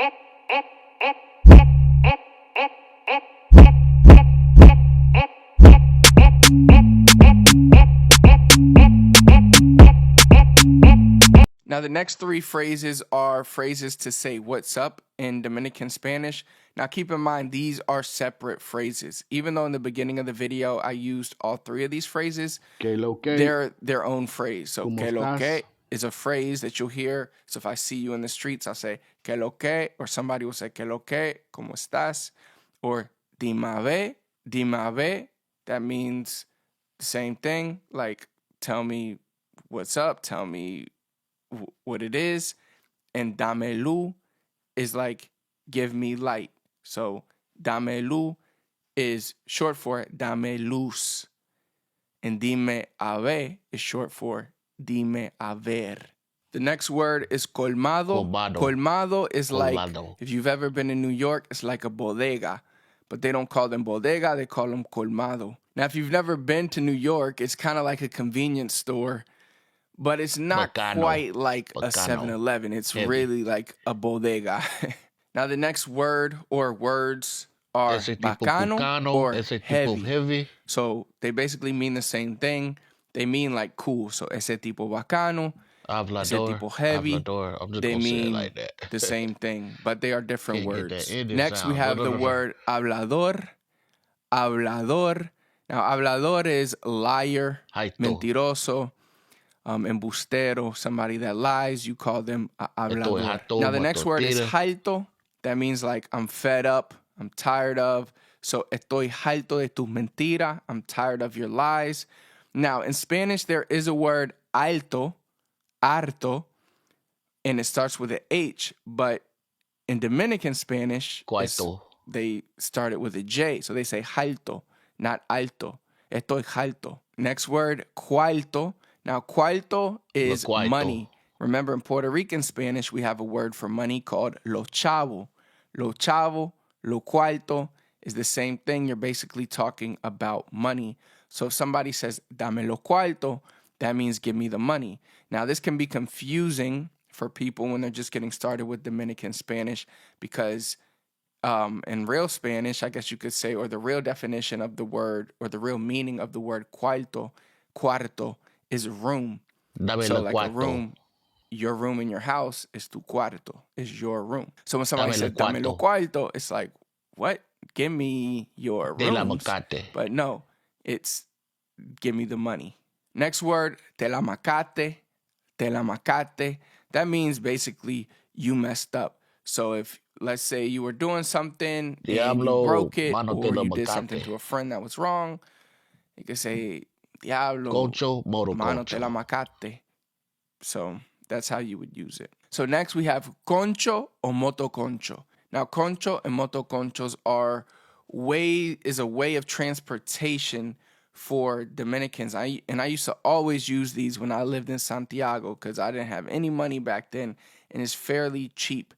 Now, the next three phrases are phrases to say what's up in Dominican Spanish. Now, keep in mind, these are separate phrases. Even though in the beginning of the video, I used all three of these phrases, they're their own phrase. So, que lo que is a phrase that you'll hear. So if I see you in the streets, I'll say, que lo que, or somebody will say, que lo que, como estás? Or dime a ver, that means the same thing, like tell me what's up, tell me what it is. And dame luz is like give me light. So dame luz is short for dame luz. And dime a ver is short for dime a ver. The next word is colmado. Colmado is like, if you've ever been in New York, it's like a bodega. But they don't call them bodega, they call them colmado. Now, if you've never been to New York, it's kind of like a convenience store, but it's not quite like a 7-Eleven. It's really like a bodega. Now, the next word or words are bacano or heavy. So they basically mean the same thing. They mean like cool. So ese tipo bacano, ese tipo heavy, they mean like the same thing, but they are different words. Next, we have the word hablador. Hablador. Now, hablador is liar, mentiroso, embustero, somebody that lies. You call them hablador. Now, the next word is harto. That means like I'm fed up, I'm tired of. So, estoy harto de tus mentiras. I'm tired of your lies. Now, in Spanish, there is a word harto, and it starts with an H. But in Dominican Spanish, they start it with a J. So they say harto, not alto. Estoy harto. Next word, cuarto. Now, cuarto is money. Remember, in Puerto Rican Spanish, we have a word for money called lo chavo. Lo chavo, lo cuarto is the same thing. You're basically talking about money. So if somebody says, dame lo cuarto, that means give me the money. Now, this can be confusing for people when they're just getting started with Dominican Spanish because in real Spanish, I guess you could say, or the real definition of the word, or the real meaning of the word cuarto is room. So like a room, your room in your house is tu cuarto, is your room. So when somebody says dame lo cuarto, it's like, what? Give me your rooms. But no, it's give me the money. Next word, te la macate. That means basically you messed up. So if, let's say you were doing something and you broke it, or you did something to a friend that was wrong, you could say, Diablo, mano te la macate. So that's how you would use it. So next we have concho or motoconcho. Now, concho and motoconchos is a way of transportation for Dominicans. I used to always use these when I lived in Santiago because I didn't have any money back then, and it's fairly cheap.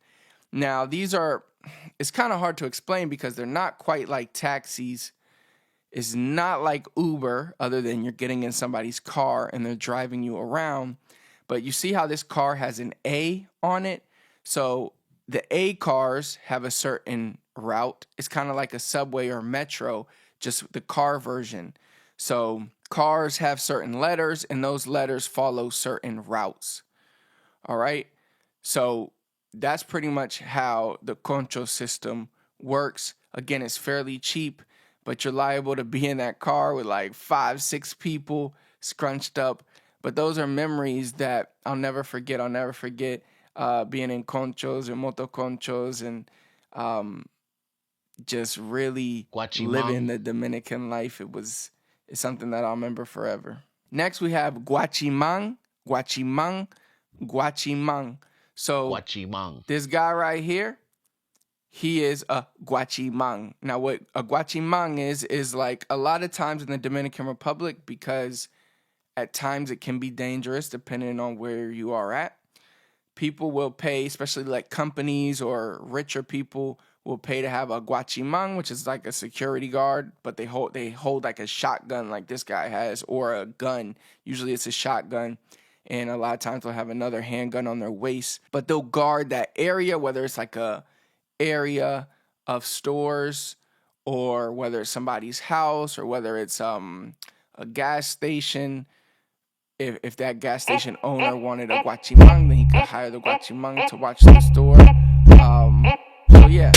Now, it's kind of hard to explain because they're not quite like taxis. It's not like Uber, other than you're getting in somebody's car and they're driving you around. But you see how this car has an A on it? So the A cars have a certain route. It's kind of like a subway or metro, just the car version. So cars have certain letters, and those letters follow certain routes. All right? So that's pretty much how the concho system works. Again, it's fairly cheap, but you're liable to be in that car with like 5-6 people scrunched up. But those are memories that I'll never forget. I'll never forget being in conchos and motoconchos and just really living the Dominican life. It's something that I'll remember forever. Next, we have guachimang. So this guy right here, he is a guachimang. Now, what a guachimang is like a lot of times in the Dominican Republic, because at times it can be dangerous depending on where you are at. People will pay, especially like companies or richer people will pay to have a guachimang, which is like a security guard, but they hold like a shotgun like this guy has, or a gun. Usually it's a shotgun. and a lot of times they'll have another handgun on their waist, but they'll guard that area, whether it's like a area of stores or whether it's somebody's house or whether it's a gas station. If that gas station owner wanted a guachimang, then he could hire the guachimang to watch the store. So yeah,